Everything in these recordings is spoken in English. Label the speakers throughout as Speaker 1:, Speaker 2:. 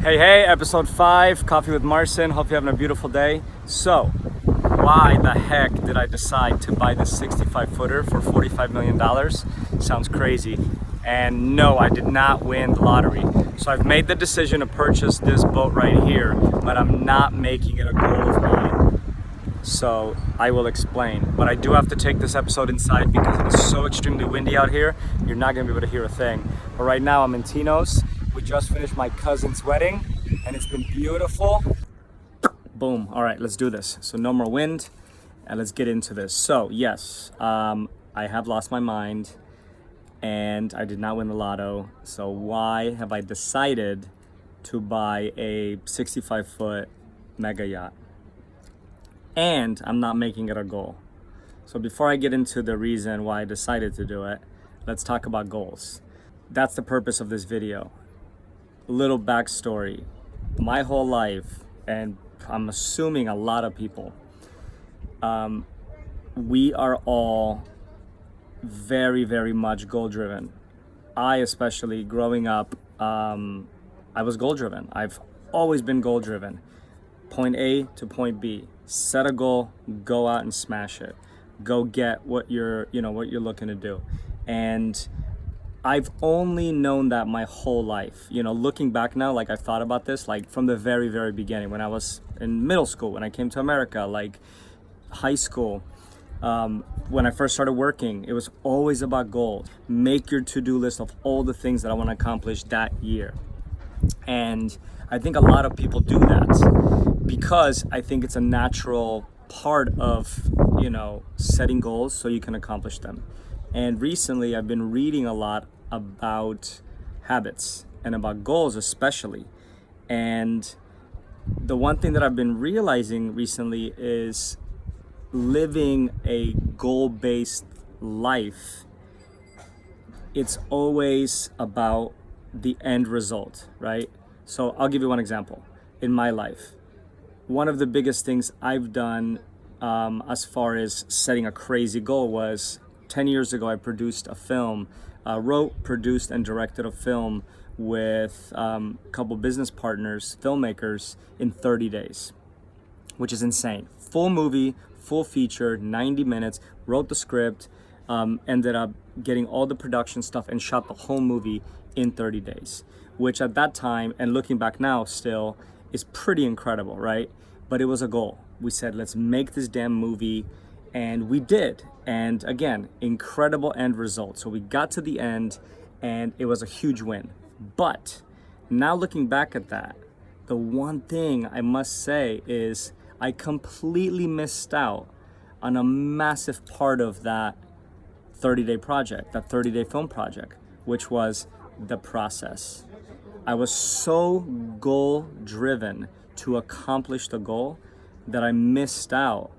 Speaker 1: Hey, episode 5, Coffee with Marcin. Hope you're having a beautiful day. So, why the heck did I decide to buy this 65 footer for $45 million? Sounds crazy. And no, I did not win the lottery. So I've made the decision to purchase this boat right here, but I'm not making it a goal of mine. So I will explain. But I do have to take this episode inside because it is so extremely windy out here. You're not gonna be able to hear a thing. But right now I'm in Tino's. We just finished my cousin's wedding and it's been beautiful. Boom. All right, let's do this. So no more wind and let's get into this. So yes, I have lost my mind and I did not win the lotto. So why have I decided to buy a 65-foot mega yacht? And I'm not making it a goal. So before I get into the reason why I decided to do it, let's talk about goals. That's the purpose of this video. Little backstory. My whole life, and I'm assuming a lot of people, we are all very, very much goal driven. I especially, growing up, I was goal driven. I've always been goal driven. Point A to point B. Set a goal, go out and smash it. Go get what you're looking to do. And I've only known that my whole life. Looking back now, like I've thought about this, like from the very, very beginning, when I was in middle school, when I came to America, like high school, when I first started working, it was always about goals. Make your to-do list of all the things that I want to accomplish that year. And I think a lot of people do that because I think it's a natural part of, setting goals so you can accomplish them. And recently I've been reading a lot about habits and about goals especially. And the one thing that I've been realizing recently is living a goal-based life. It's always about the end result, right? So I'll give you one example. In my life, one of the biggest things I've done as far as setting a crazy goal was 10 years ago, I produced a film, wrote, produced, and directed a film with a couple business partners, filmmakers, in 30 days, which is insane. Full movie, full feature, 90 minutes, wrote the script, ended up getting all the production stuff and shot the whole movie in 30 days, which at that time, and looking back now still, is pretty incredible, right? But it was a goal. We said, let's make this damn movie, and we did. And again, incredible end result. So we got to the end and it was a huge win. But now looking back at that, the one thing I must say is I completely missed out on a massive part of that 30-day project, that 30-day film project, which was the process. I was so goal driven to accomplish the goal that I missed out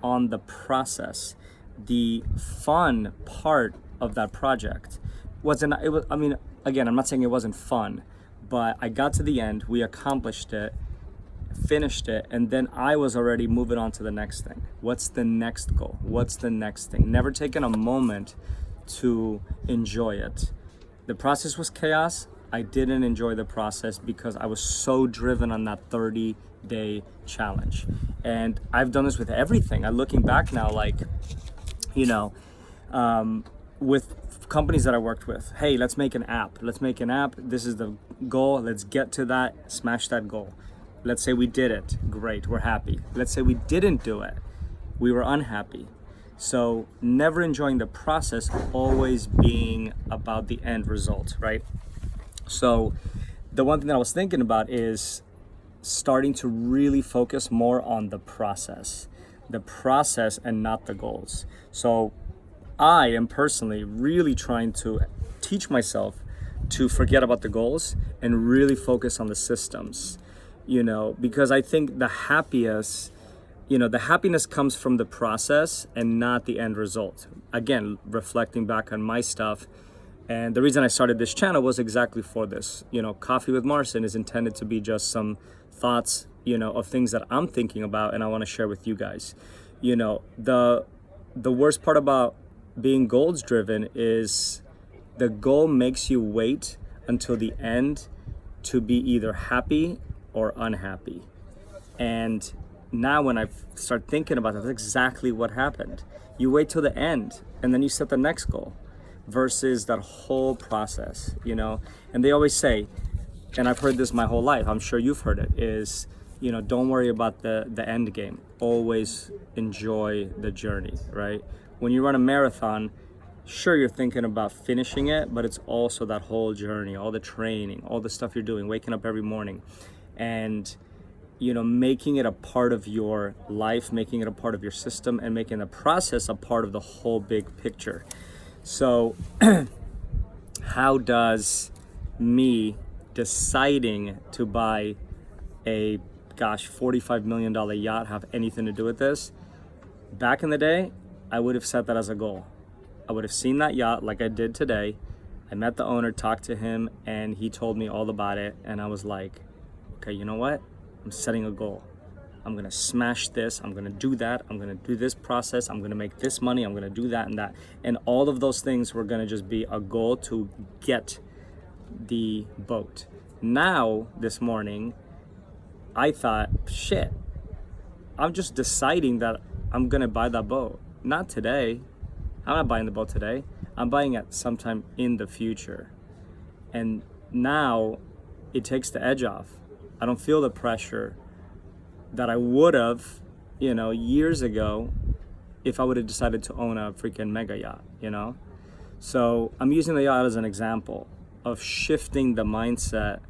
Speaker 1: on the process. The fun part of that project wasn't, again, I'm not saying it wasn't fun, but I got to the end, we accomplished it, finished it, and then I was already moving on to the next thing. What's the next goal? What's the next thing? Never taken a moment to enjoy it. The process was chaos. I didn't enjoy the process because I was so driven on that 30-day challenge. And I've done this with everything. I'm looking back now, like, with companies that I worked with. Hey, let's make an app. Let's make an app. This is the goal. Let's get to that, smash that goal. Let's say we did it. Great, we're happy. Let's say we didn't do it. We were unhappy. So never enjoying the process, always being about the end result, right? So the one thing that I was thinking about is starting to really focus more on the process and not the goals. So I am personally really trying to teach myself to forget about the goals and really focus on the systems, because I think the happiness comes from the process and not the end result. Again, reflecting back on my stuff. And the reason I started this channel was exactly for this. Coffee with Marcin is intended to be just some thoughts, of things that I'm thinking about and I want to share with you guys. The worst part about being goals driven is the goal makes you wait until the end to be either happy or unhappy. And now when I start thinking about that, that's exactly what happened. You wait till the end and then you set the next goal versus that whole process, you know? And they always say, and I've heard this my whole life, I'm sure you've heard it, is, you know, don't worry about the end game. Always enjoy the journey, right? When you run a marathon, sure, you're thinking about finishing it, but it's also that whole journey, all the training, all the stuff you're doing, waking up every morning, and, you know, making it a part of your life, making it a part of your system, and making the process a part of the whole big picture. So how does me deciding to buy a $45 million yacht have anything to do with this? Back in the day, I would have set that as a goal. I would have seen that yacht like I did today. I met the owner, talked to him, and he told me all about it. And I was like, okay, you know what? I'm setting a goal. I'm gonna smash this, I'm gonna do that, I'm gonna do this process, I'm gonna make this money, I'm gonna do that and that. And all of those things were gonna just be a goal to get the boat. Now, this morning, I thought, shit, I'm just deciding that I'm gonna buy that boat. Not today. I'm not buying the boat today. I'm buying it sometime in the future. And now it takes the edge off. I don't feel the pressure that I would have, you know, years ago if I would have decided to own a freaking mega yacht, you know? So I'm using the yacht as an example of shifting the mindset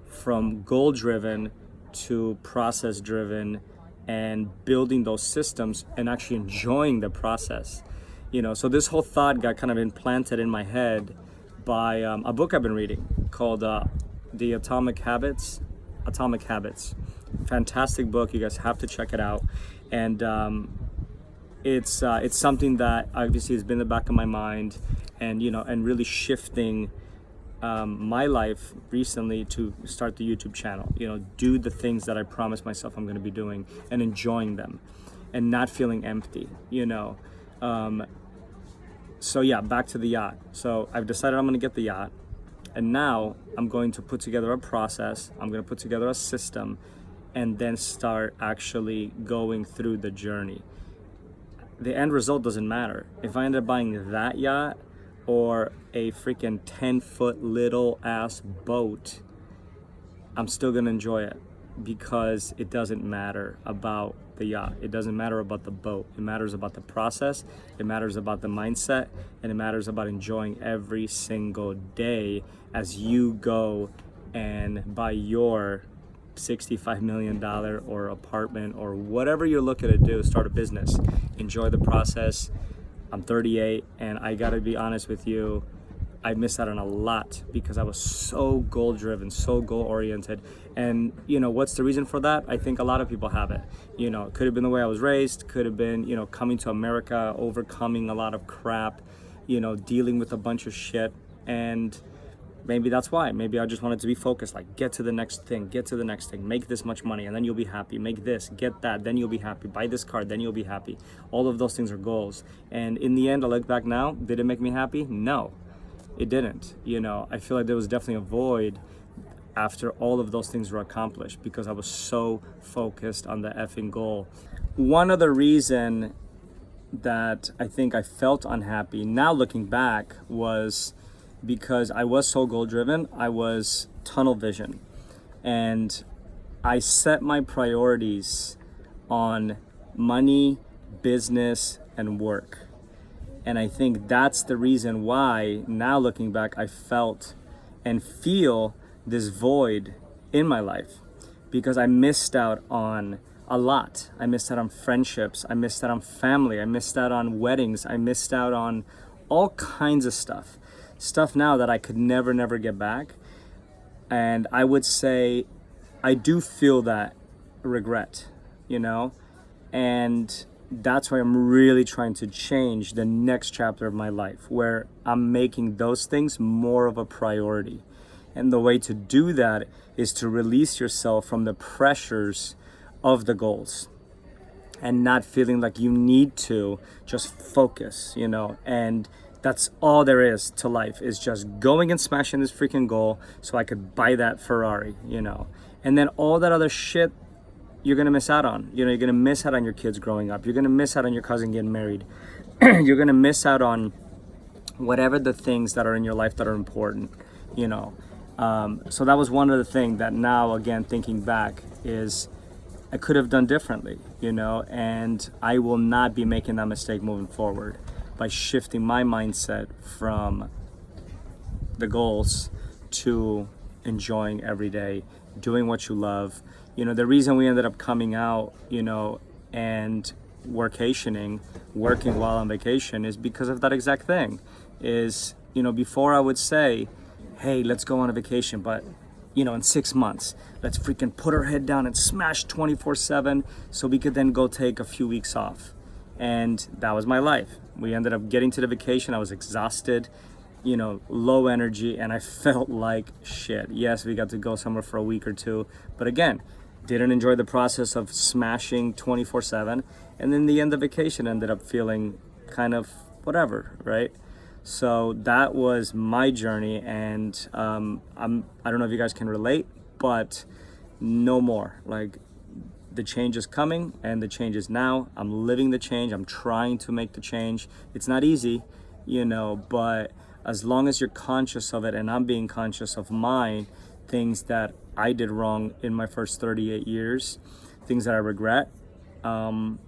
Speaker 1: from goal driven to process driven and building those systems and actually enjoying the process. You know, so this whole thought got kind of implanted in my head by a book I've been reading called The Atomic Habits. Fantastic book. You guys have to check it out. And it's something that obviously has been in the back of my mind, and you know, and really shifting my life recently to start the YouTube channel. You know, do the things that I promised myself I'm going to be doing and enjoying them, and not feeling empty. You know. So yeah, back to the yacht. So I've decided I'm going to get the yacht, and now I'm going to put together a process. I'm going to put together a system, and then start actually going through the journey. The end result doesn't matter. If I end up buying that yacht or a freaking 10-foot little ass boat, I'm still gonna enjoy it, because it doesn't matter about the yacht. It doesn't matter about the boat. It matters about the process. It matters about the mindset, and it matters about enjoying every single day as you go and buy your $65 million or apartment or whatever you're looking to do, start a business. Enjoy the process. I'm 38, and I gotta be honest with you, I missed out on a lot because I was so goal driven, so goal oriented. And you know, what's the reason for that? I think a lot of people have it. You know, it could have been the way I was raised, could have been, you know, coming to America, overcoming a lot of crap, you know, dealing with a bunch of shit. And maybe that's why. Maybe I just wanted to be focused, like get to the next thing, make this much money, and then you'll be happy. Make this, get that, then you'll be happy. Buy this car, then you'll be happy. All of those things are goals. And in the end, I look back now, did it make me happy? No, it didn't. You know, I feel like there was definitely a void after all of those things were accomplished because I was so focused on the effing goal. One other reason that I think I felt unhappy now looking back was because I was so goal driven. I was tunnel vision, and I set my priorities on money, business, and work. And I think that's the reason why now looking back, I felt and feel this void in my life, because I missed out on a lot. I missed out on friendships. I missed out on family. I missed out on weddings. I missed out on all kinds of stuff now that I could never get back. And I would say I do feel that regret, you know, and that's why I'm really trying to change the next chapter of my life, where I'm making those things more of a priority. And the way to do that is to release yourself from the pressures of the goals and not feeling like you need to just focus, you know, and That's all there is to life, is just going and smashing this freaking goal so I could buy that Ferrari, you know. And then all that other shit you're gonna miss out on. You know, you're gonna miss out on your kids growing up. You're gonna miss out on your cousin getting married. You're gonna miss out on whatever the things that are in your life that are important, you know. So that was one of the things that now, again, thinking back, is I could have done differently, you know, and I will not be making that mistake moving forward by shifting my mindset from the goals to enjoying every day, doing what you love. You know, the reason we ended up coming out, you know, and working while on vacation, is because of that exact thing. Is, you know, before I would say, hey, let's go on a vacation, but, you know, in 6 months, let's freaking put our head down and smash 24/7 so we could then go take a few weeks off. And that was my life. We ended up getting to the vacation. I was exhausted, you know, low energy, and I felt like shit. Yes, we got to go somewhere for a week or two, but again, didn't enjoy the process of smashing 24/7. And then the end of vacation ended up feeling kind of whatever, right? So that was my journey, and I don't know if you guys can relate, but no more. Like, the change is coming, and the change is now. I'm living the change. I'm trying to make the change. It's not easy, you know, but as long as you're conscious of it, and I'm being conscious of mine, things that I did wrong in my first 38 years, things that I regret, and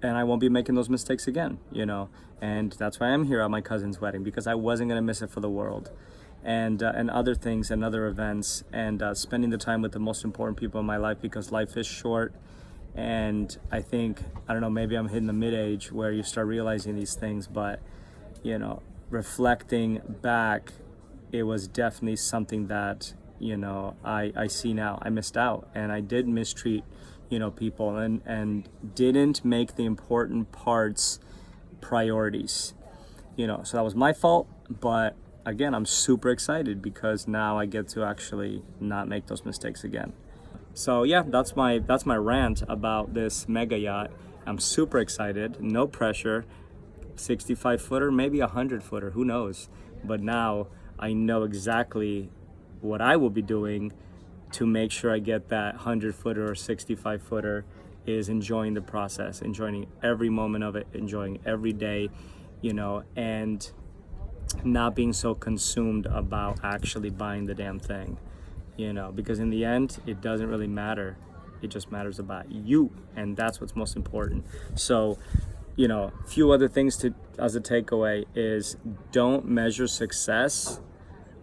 Speaker 1: I won't be making those mistakes again, you know. And that's why I'm here at my cousin's wedding, because I wasn't gonna miss it for the world. And other things and other events, and spending the time with the most important people in my life, because life is short. And I think, I don't know, maybe I'm hitting the mid-age where you start realizing these things, but, you know, reflecting back, it was definitely something that, you know, I see now. I missed out, and I did mistreat, you know, people, and didn't make the important parts priorities, you know. So that was my fault, but again, I'm super excited because now I get to actually not make those mistakes again. So yeah, that's my rant about this mega yacht. I'm super excited, no pressure, 65 footer, maybe 100 footer, who knows. But now I know exactly what I will be doing to make sure I get that 100 footer or 65 footer, is enjoying the process, enjoying every moment of it, enjoying every day, you know, and not being so consumed about actually buying the damn thing, you know, because in the end, it doesn't really matter. It just matters about you, and that's what's most important. So, you know, a few other things as a takeaway is, don't measure success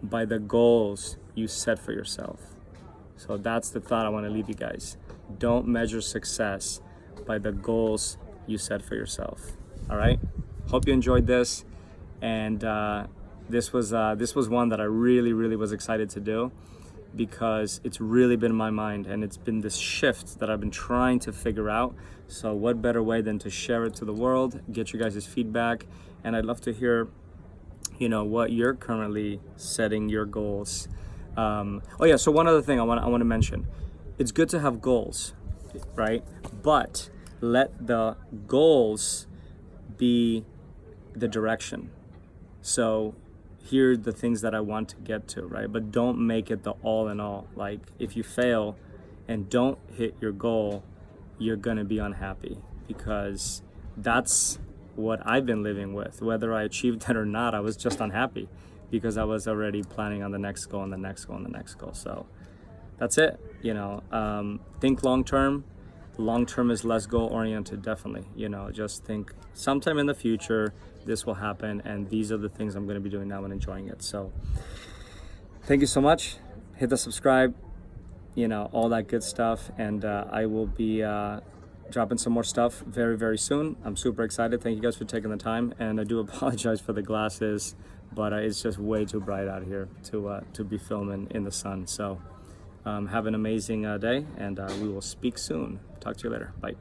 Speaker 1: by the goals you set for yourself. So that's the thought I want to leave you guys. Don't measure success by the goals you set for yourself. All right. Hope you enjoyed this, and this was one that I really was excited to do, because it's really been in my mind, and it's been this shift that I've been trying to figure out. So what better way than to share it to the world, get you guys' feedback, and I'd love to hear, you know, what you're currently setting your goals. Oh yeah, so one other thing I want to mention. It's good to have goals, right? But let the goals be the direction. So here are the things that I want to get to, right? But don't make it the all in all. Like, if you fail and don't hit your goal, you're gonna be unhappy, because that's what I've been living with. Whether I achieved it or not, I was just unhappy, because I was already planning on the next goal and the next goal and the next goal. So that's it, you know. Think long term. Long term is less goal oriented, definitely. You know, just think sometime in the future this will happen, and these are the things I'm going to be doing now and enjoying it. So thank you so much. Hit the subscribe, you know, all that good stuff, and I will be dropping some more stuff very soon. I'm super excited. Thank you guys for taking the time, and I do apologize for the glasses, but it's just way too bright out here to be filming in the sun. So have an amazing day, and we will speak soon. Talk to you later. Bye.